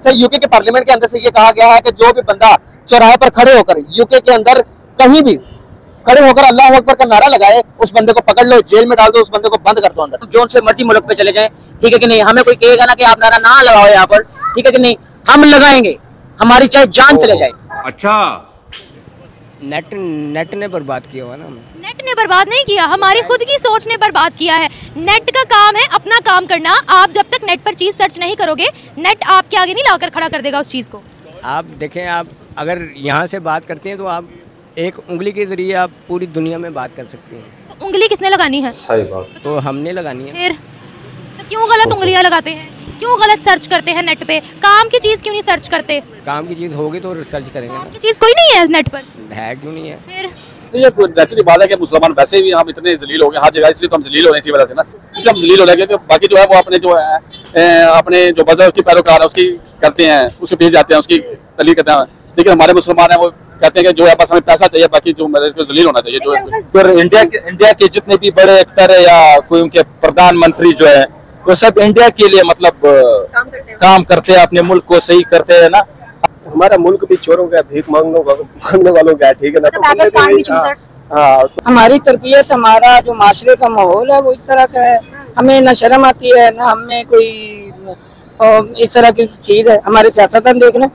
Sir UK के parliament के अंदर से ये कहा गया है कि जो भी बंदा चौराहे पर खड़े होकर यूके के अंदर कहीं भी खड़े होकर अल्लाह अकबर का नारा लगाए, उस बंदे को पकड़ लो, जेल में डाल दो, उस बंदे को बंद कर दो अंदर। जो से मर्जी मुल्क पे चले जाएं, ठीक है कि नहीं, हमें कोई कहेगा ना कि आप नारा ना लगाओ यहाँ पर, ठीक है कि नहीं, हम लगाएंगे, हमारी चाहे जान चले जाए। अच्छा, नेट ने बर्बाद किया हुआ ना हमें। नेट ने बर्बाद नहीं किया, हमारी खुद की सोच ने बर्बाद किया है। नेट का काम है अपना काम करना। आप जब तक नेट पर चीज सर्च नहीं करोगे, नेट आपके आगे नहीं लाकर खड़ा कर देगा उस चीज को। आप देखें, आप अगर यहाँ से बात करते हैं तो आप एक उंगली के जरिए आप पूरी दुनिया में बात कर सकते हैं। तो उंगली किसने लगानी है? सही बात। तो हमने लगानी है। फिर तो क्यों गलत उंगलियां लगाते हैं, क्यों गलत सर्च करते हैं नेट पे? काम की चीज क्यों नहीं सर्च करते? काम की चीज होगी तो सर्च करेंगे ना। काम की चीज कोई नहीं है नेट पर, है क्यों नहीं है? फिर ये नेचुरली बात है कि मुसलमान वैसे भी हम इतने जलील हो गए हर जगह, इसलिए तो हम जलील हो रहे हैं इसी वजह से ना, इसलिए हम जलील हो रहे हैं क्योंकि बाकी जो है वो अपने जो है अपने जो मजहब की पैरोकार है उसकी करते हैं, उसके पीछे जाते हैं, उसकी तलीक करते हैं। लेकिन हमारे मुसलमान हैं वो कहते हैं कि जो है बस हमें पैसा चाहिए, बाकी जो मजहब जलील होना चाहिए। जो फिर इंडिया के जितने भी बड़े एक्टर है या कोई उनके प्रधानमंत्री जो है वो सब इंडिया के लिए मतलब काम करते हैं, अपने मुल्क को सही करते हैं ना। हमारा मुल्क भी चोरों का, भीख मांगने वालों का, ठीक है ना। हाँ, हमारी तरबियत, हमारा जो माशरे का माहौल है वो इस तरह का है, हमें न शर्म आती है ना हमें कोई इस तरह की चीज है। हमारे सियासतदान देखना।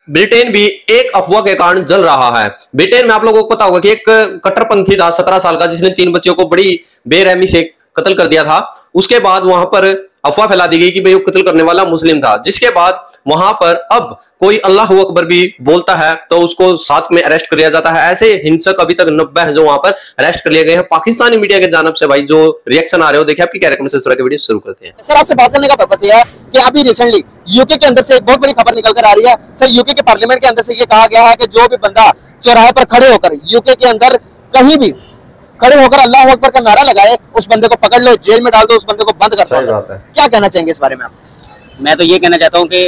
ब्रिटेन भी एक अफवाह के कारण जल रहा है। ब्रिटेन में आप लोगों को पता होगा कि एक कट्टरपंथी था 17 साल का, जिसने 3 बच्चों को बड़ी बेरहमी से कत्ल कर दिया था। उसके बाद वहां पर अफवाह फैला दी गई कि भाई वो कत्ल करने वाला मुस्लिम था, जिसके बाद वहां पर अब कोई अल्लाह अकबर भी बोलता है तो उसको साथ में अरेस्ट कर लिया जाता है। ऐसे हिंसक अभी तक 90 हैं जो वहां पर अरेस्ट कर लिए गए हैं। पाकिस्तानी मीडिया के जानब से भाई जो रिएक्शन आ रहे हो, देखिए आपकी क्या रिकमेंड से इस तरह के वीडियो शुरू करते हैं। सर आपसे बात करने का पर्पस यह है कि अभी रिसेंटली यूके के अंदर से एक बहुत बड़ी खबर निकल कर आ रही है। सर यूके के पार्लियामेंट के अंदर से ये कहा गया है कि जो भी बंदा चौराहे पर खड़े होकर यूके के अंदर कहीं भी खड़े होकर अल्लाह अकबर का नारा लगाए, उस बंदे को पकड़ लो, जेल में डाल दो, उस बंदे को बंद कर दो। क्या कहना चाहेंगे इस बारे में आप? मैं तो ये कहना चाहता हूँ कि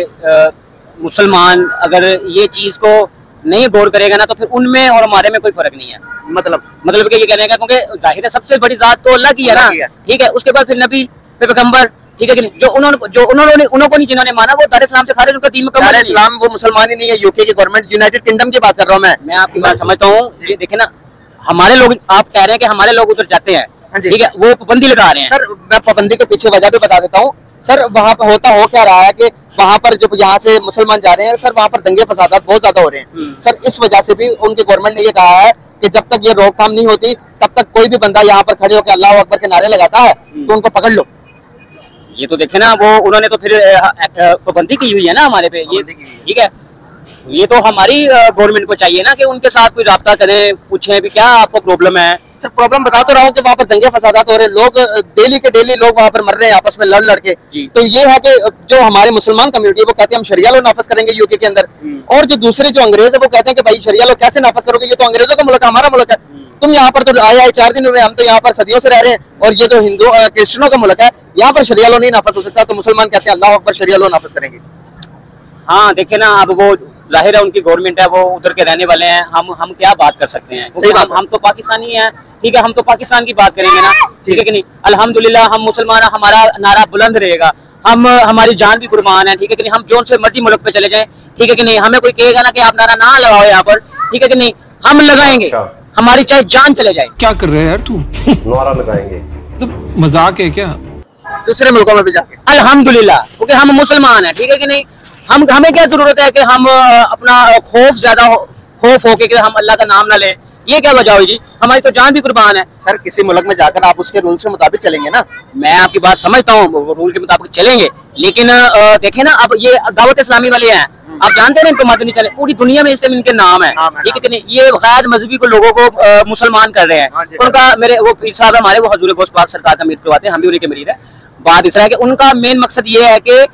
मुसलमान अगर ये चीज को नहीं गौर करेगा ना तो फिर उनमें और हमारे में कोई फर्क नहीं है। मतलब कि ये कहने का, क्योंकि जाहिर है सबसे बड़ी जात तो अल्लाह की है ना, ठीक है। उसके बाद फिर नबी, फिर पैगंबर, ठीक है कि नहीं, जो उन्होंने जिन्होंने माना वो दार इस्लाम से खारिज, उनका दीन मुकम्मल है। इस्लाम वो मुसलमान ही नहीं है, यूके की गवर्नमेंट, यूनाइटेड किंगडम की बात कर रहा हूँ मैं आपकी बात समझता हूँ। ये देखे ना, हमारे लोग, आप कह रहे हैं कि हमारे लोग उधर जाते हैं, ठीक है, वो पाबंदी लगा रहे हैं। सर मैं पाबंदी के पीछे वजह भी बता देता हूँ। सर वहाँ पर होता हो क्या रहा है कि वहाँ पर जब यहाँ से मुसलमान जा रहे हैं सर, वहाँ पर दंगे फसादात बहुत ज्यादा हो रहे हैं। सर इस वजह से भी उनकी गवर्नमेंट ने ये कहा है कि जब तक ये रोकथाम नहीं होती तब तक कोई भी बंदा यहाँ पर खड़े होकर अल्लाह अकबर के नारे लगाता है तो उनको पकड़ लो। ये तो देखे ना, वो उन्होंने तो फिर पाबंदी की हुई है ना हमारे पे, ये ठीक है। ये तो हमारी गवर्नमेंट को चाहिए ना कि उनके साथ कोई राब्ता करें, पूछें भी क्या आपको प्रॉब्लम है। सर प्रॉब्लम बता तो रहा हूँ कि वहाँ पर दंगे फसादात हो रहे हैं, लोग डेली के डेली लोग वहाँ पर मर रहे हैं आपस में लड़ के। तो ये है कि जो हमारे मुसलमान कम्युनिटी है वो कहते हैं हम शरिया लो नाफिज करेंगे यूके के अंदर, और जो दूसरे जो अंग्रेज है वो कहते हैं कि भाई शरिया लो कैसे नाफिज करोगे, ये तो अंग्रेजों का मुल्क है, हमारा मुल्क है। तुम यहाँ पर तो आए 4 दिन हुए, हम तो यहाँ पर सदियों से रह रहे हैं, और ये तो हिंदू क्रिश्चियनों का मुल्क है, यहाँ पर शरिया लो नहीं नाफिज हो सकता। तो मुसलमान कहते हैं अल्लाह अकबर शरिया लो नाफिज करेंगे। हाँ देखे ना, अब वो जाहिर है उनकी गवर्नमेंट है, वो उधर के रहने वाले हैं, हम क्या बात कर सकते हैं। हम तो पाकिस्तानी हैं, ठीक है, हम तो पाकिस्तान की बात करेंगे ना, ठीक है कि नहीं। अल्हम्दुलिल्लाह हम मुसलमान, हमारा नारा बुलंद रहेगा, हम हमारी जान भी कुर्बान है, ठीक है कि नहीं। हम जो से मर्जी मुल्क पे चले जाएं, ठीक है कि नहीं, हमें कोई कहेगा ना कि आप नारा ना लगाओ यहाँ पर, ठीक है कि नहीं, हम लगाएंगे, हमारी चाहे जान चले जाए। क्या कर रहे हैं यार तू? नारा लगाएंगे तो मजाक है क्या? दूसरे मुल्कों में भी जाके अल्हम्दुलिल्लाह, क्योंकि हम मुसलमान हैं, ठीक है कि नहीं। हमें क्या जरूरत है कि हम अपना खौफ होके कि हम अल्लाह का नाम ना लें, ये क्या वजह हुई जी? हमारी तो जान भी कुर्बान है। सर किसी मुल्क में जाकर आप उसके रूल्स के मुताबिक चलेंगे ना। मैं आपकी बात समझता हूँ, रूल के मुताबिक चलेंगे, लेकिन देखे ना, अब ये दावत इस्लामी वाले हैं, आप जानते हैं इनको मत नहीं चले, पूरी दुनिया में इस टाइम इनके नाम है, ठीक है नहीं। ये गैर मजहबी को लोगों को मुसलमान कर रहे हैं। उनका मेरे वो पीर साहब हमारे, वो हजूर गौस पाक सरकार का मीर करवाते हैं, हम भी उन्हीं के मरीद है। बात इस तरह है कि उनका मेन मकसद ये है कि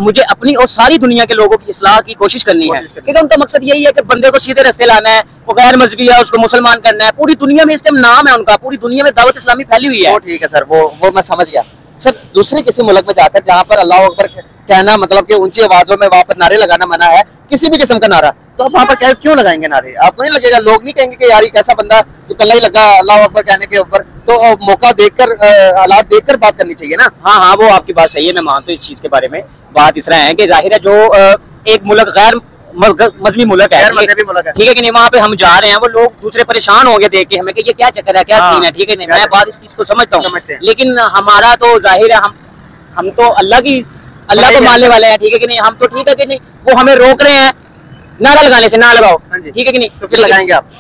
मुझे अपनी और सारी दुनिया के लोगों की इस्लाह की कोशिश करनी है, ठीक है। उनका मकसद यही है कि बंदे को सीधे रास्ते लाना है, वो गैर मजहबी है उसको मुसलमान करना है। पूरी दुनिया में इस टाइम नाम है उनका, पूरी दुनिया में दावत इस्लामी फैली हुई है। ठीक है सर, वो मैं समझ गया। सर दूसरे किसी मुल्क में जाकर जहाँ पर अल्लाह अकबर कहना, मतलब कि ऊंची आवाजों में वहां पर नारे लगाना मना है, किसी भी किस्म का नारा, तो आप वहां पर क्यों लगाएंगे नारे? आपको नहीं लगेगा, लोग नहीं कहेंगे कि यार ये कैसा बंदा जो कल्ला ही लगा अल्लाह अकबर कहने के ऊपर? तो मौका देखकर, हालात देखकर बात करनी चाहिए ना। हाँ हाँ, वो आपकी बात सही है, मैं मानता हूँ इस चीज के बारे में। बात इस तरह है कि जाहिर है जो एक मुल्क गैर मजहबी मुल्क है, ठीक है कि नहीं, वहाँ पे हम जा रहे हैं, वो लोग दूसरे परेशान हो गए देख के हमें कि ये क्या चक्कर है, क्या सीन है, ठीक है नहीं, मैं बात इस चीज को समझता हूँ, लेकिन हमारा तो जाहिर है हम तो अल्लाह को मानने वाले हैं, ठीक है कि नहीं, हम तो ठीक है कि नहीं, वो हमें रोक रहे हैं नारा लगाने से, ना लगाओ, ठीक है कि नहीं, तो फिर लगाएंगे आप?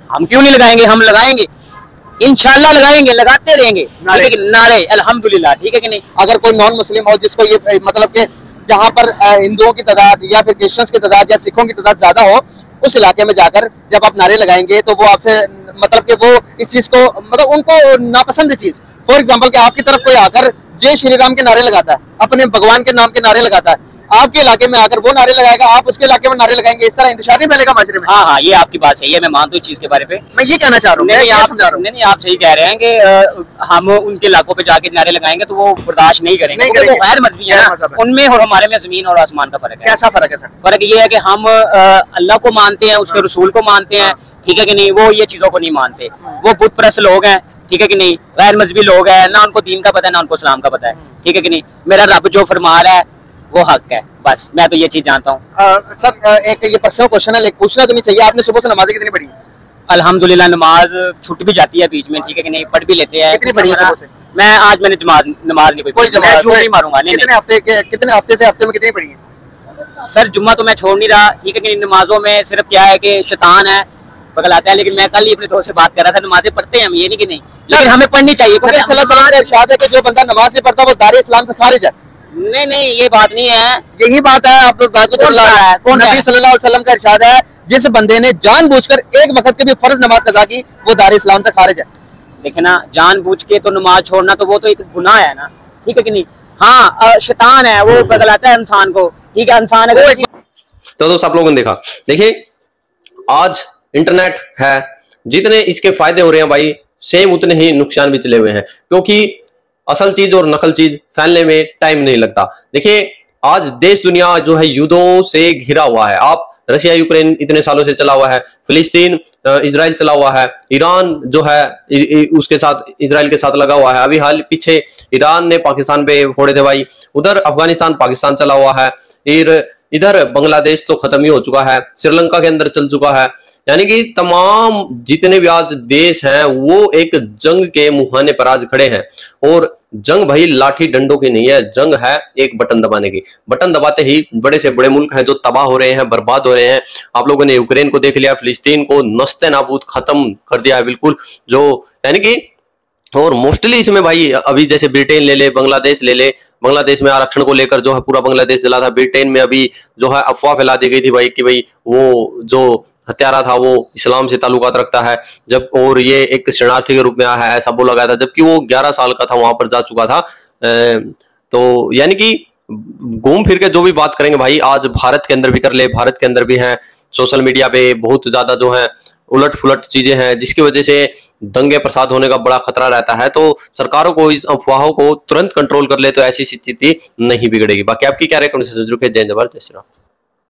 हम क्यों नहीं लगाएंगे, हम लगाएंगे, इंशाल्लाह लगाएंगे, लगाते रहेंगे नारे अल्हम्दुलिल्लाह, ठीक है कि नहीं। अगर कोई नॉन मुस्लिम हो जिसको ये मतलब कि जहाँ पर हिंदुओं की तादाद या फिर क्रिश्चियंस की तादाद या सिखों की तादाद ज्यादा हो, उस इलाके में जाकर जब आप नारे लगाएंगे तो वो आपसे मतलब कि वो इस चीज को, मतलब उनको नापसंद चीज, फॉर एग्जांपल कि आपकी तरफ कोई आकर जय श्री राम के नारे लगाता है, अपने भगवान के नाम के नारे लगाता है, आपके इलाके में आकर वो नारे लगाएगा, आप उसके इलाके में नारे लगाएंगे, इस तरह इंतशार नहीं फैलेगा माशरे में? हाँ हाँ, ये आपकी बात सही है, मैं मानता हूँ इस चीज के बारे पे। मैं ये कहना चाह रहा हूँ, नहीं, आप सही कह रहे हैं कि हम उनके इलाकों पे जाके नारे लगाएंगे तो वो बर्दाश्त नहीं करेंगे, वो गैर मजहबी है ना, उनमें और हमारे में जमीन और आसमान का फर्क है। कैसा फर्क है सर? फर्क ये है कि हम अल्लाह को मानते हैं, उसके रसूल को मानते हैं, ठीक है कि नहीं, वो ये चीजों को नहीं मानते, वो बुत परस्त लोग हैं, ठीक है कि नहीं, गैर मजहबी लोग हैं, ना उनको दीन का पता है ना उनको इस्लाम का पता है, ठीक है कि नहीं, मेरा रब जो फरमा रहा है वो हक है, बस मैं तो ये चीज जानता हूँ। सर एक ये पर्सनल क्वेश्चन है, लेकिन पूछना तो नहीं चाहिए, आपने सुबह से नमाज़ें कितनी पढ़ी? अल्हम्दुलिल्लाह, नमाज छूट भी जाती है बीच में, ठीक है कि नहीं, पढ़ भी लेते हैं। कितनी पढ़ी है सुबह से? मैं आज मैंने नमाज नहीं पढ़ी, नहीं मारूंगा। कितने हफ्ते से हफ्ते में कितनी पढ़ी है? सर जुम्मा तो मैं छोड़ नहीं रहा, ठीक है कि नमाजों में सिर्फ क्या है कि शैतान है पगलाता है, लेकिन मैं कल ही अपने दोस्त से बात कर रहा था, नमाजें पढ़ते हैं हम, ये नहीं कि नहीं, लेकिन हमें पढ़नी चाहिए, क्योंकि इरशाद है कि जो बंदा नमाज नहीं पढ़ता वो दारे इस्लाम से खारिज है। नहीं, ये बात नहीं है, यही बात है। आप बात को नबी सल्लल्लाहु अलैहि वसल्लम का इरशाद है, जिस बंदे ने जानबूझकर एक वक्त के भी फर्ज नमाज कज़ा की वो दारे इस्लाम से खारिज है। देखे ना, जानबूझ के तो नमाज छोड़ना तो वो तो एक गुनाह है ना, ठीक है कि नहीं। हाँ, शैतान है वो बगलाता है इंसान को, ठीक है, इंसान अगर तो दोस्त आप लोगों ने देखा, देखिए आज इंटरनेट है, जितने इसके फायदे हो रहे हैं भाई सेम उतने ही नुकसान भी चले हुए हैं, क्योंकि असल चीज और नकल चीज फैलने में टाइम नहीं लगता। देखिए आज देश दुनिया जो है युद्धों से घिरा हुआ है, आप रशिया यूक्रेन इतने सालों से चला हुआ है, फिलिस्तीन इजराइल चला हुआ है, ईरान जो है उसके साथ इजराइल के साथ लगा हुआ है, अभी हाल पीछे ईरान ने पाकिस्तान पे फोड़े थे भाई, उधर अफगानिस्तान पाकिस्तान चला हुआ है, इधर बांग्लादेश तो खत्म ही हो चुका है, श्रीलंका के अंदर चल चुका है, यानी कि तमाम जितने भी आज देश हैं वो एक जंग के मुहाने पर आज खड़े हैं। और जंग भाई लाठी डंडों की नहीं है, जंग है एक बटन दबाने की। बटन दबाते ही बड़े से बड़े मुल्क हैं जो तबाह हो रहे हैं, बर्बाद हो रहे हैं। आप लोगों ने यूक्रेन को देख लिया, फिलिस्तीन को नस्ते नाबूद खत्म कर दिया है बिल्कुल, जो यानी कि और मोस्टली इसमें भाई अभी जैसे ब्रिटेन ले ले, बांग्लादेश ले ले, बांग्लादेश में आरक्षण को लेकर जो है पूरा बांग्लादेश जला था, ब्रिटेन में अभी जो है अफवाह फैला दी गई थी भाई कि भाई वो जो हत्यारा था वो इस्लाम से ताल्लुकात रखता है, जब और ये एक शरणार्थी के रूप में आया है ऐसा बोला गया था, जबकि वो 11 साल का था, वहां पर जा चुका था। तो यानी कि घूम फिर के जो भी बात करेंगे भाई आज भारत के अंदर भी कर ले, भारत के अंदर भी हैं सोशल मीडिया पे बहुत ज्यादा जो है उलट फुलट चीजें हैं, जिसकी वजह से दंगे प्रसाद होने का बड़ा खतरा रहता है। तो सरकारों को इस अफवाहों को तुरंत कंट्रोल कर ले तो ऐसी स्थिति नहीं बिगड़ेगी। बाकी आपकी क्या रिकमेंडेशन जरूर भेजें। जय श्री राम।